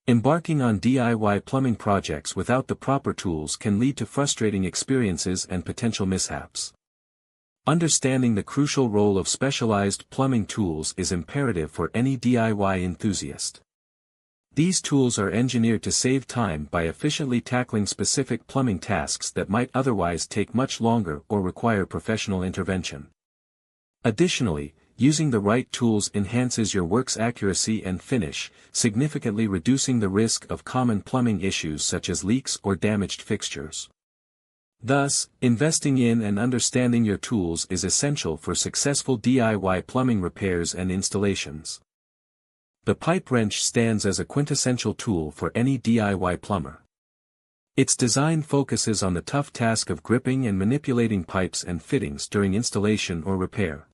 Embarking on DIY plumbing projects without the proper tools can lead to frustrating experiences and potential mishaps. Understanding the crucial role of specialized plumbing tools is imperative for any DIY enthusiast. These tools are engineered to save time by efficiently tackling specific plumbing tasks that might otherwise take much longer or require professional intervention. Additionally, using the right tools enhances your work's accuracy and finish, significantly reducing the risk of common plumbing issues such as leaks or damaged fixtures. Thus, investing in and understanding your tools is essential for successful DIY plumbing repairs and installations. The pipe wrench stands as a quintessential tool for any DIY plumber. Its design focuses on the tough task of gripping and manipulating pipes and fittings during installation or repair.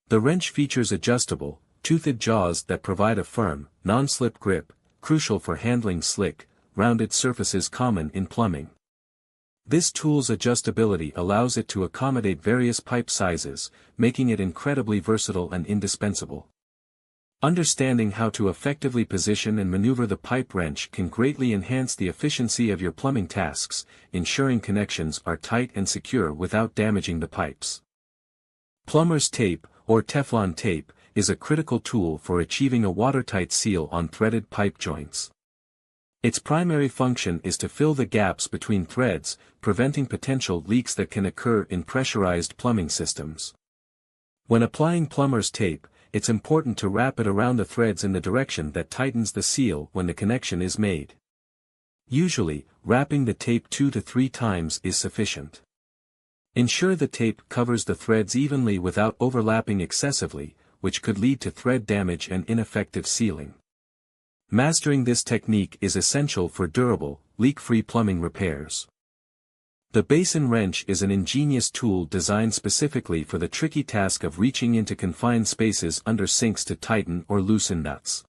The wrench features adjustable, toothed jaws that provide a firm, non-slip grip, crucial for handling slick, rounded surfaces common in plumbing. This tool's adjustability allows it to accommodate various pipe sizes, making it incredibly versatile and indispensable. Understanding how to effectively position and maneuver the pipe wrench can greatly enhance the efficiency of your plumbing tasks, ensuring connections are tight and secure without damaging the pipes. Plumber's tape, or Teflon tape, is a critical tool for achieving a watertight seal on threaded pipe joints. Its primary function is to fill the gaps between threads, preventing potential leaks that can occur in pressurized plumbing systems. When applying plumber's tape, it's important to wrap it around the threads in the direction that tightens the seal when the connection is made. Usually, wrapping the tape 2 to 3 times is sufficient. Ensure the tape covers the threads evenly without overlapping excessively, which could lead to thread damage and ineffective sealing. Mastering this technique is essential for durable, leak-free plumbing repairs. The Basin wrench is an ingenious tool designed specifically for the tricky task of reaching into confined spaces under sinks to tighten or loosen nuts.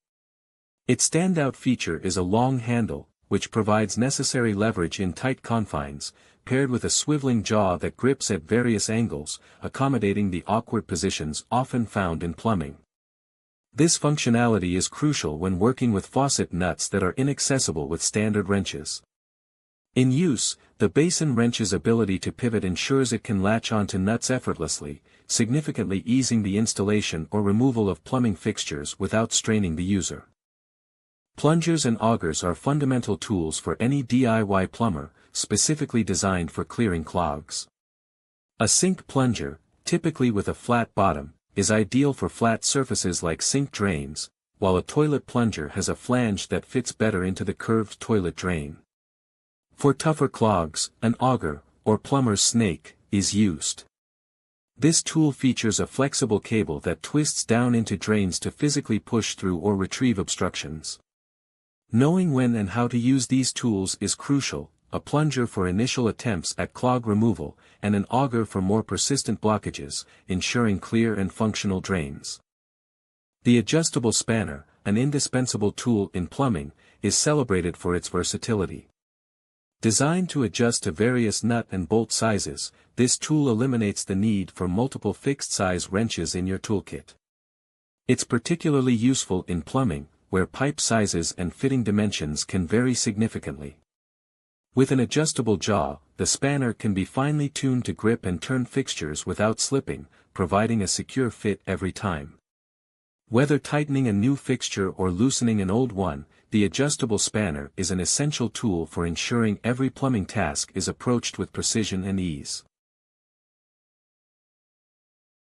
Its standout feature is a long handle, which provides necessary leverage in tight confines, paired with a swiveling jaw that grips at various angles, accommodating the awkward positions often found in plumbing. This functionality is crucial when working with faucet nuts that are inaccessible with standard wrenches. In use, the Basin wrench's ability to pivot ensures it can latch onto nuts effortlessly, significantly easing the installation or removal of plumbing fixtures without straining the user. Plungers and augers are fundamental tools for any DIY plumber, specifically designed for clearing clogs. A sink plunger, typically with a flat bottom, is ideal for flat surfaces like sink drains, while a toilet plunger has a flange that fits better into the curved toilet drain. For tougher clogs, an auger, or plumber's snake, is used. This tool features a flexible cable that twists down into drains to physically push through or retrieve obstructions. Knowing when and how to use these tools is crucial, a plunger for initial attempts at clog removal, and an auger for more persistent blockages, ensuring clear and functional drains. The adjustable spanner, an indispensable tool in plumbing, is celebrated for its versatility. Designed to adjust to various nut and bolt sizes, this tool eliminates the need for multiple fixed-size wrenches in your toolkit. It's particularly useful in plumbing, where pipe sizes and fitting dimensions can vary significantly. With an adjustable jaw, the spanner can be finely tuned to grip and turn fixtures without slipping, providing a secure fit every time. Whether tightening a new fixture or loosening an old one, the adjustable spanner is an essential tool for ensuring every plumbing task is approached with precision and ease.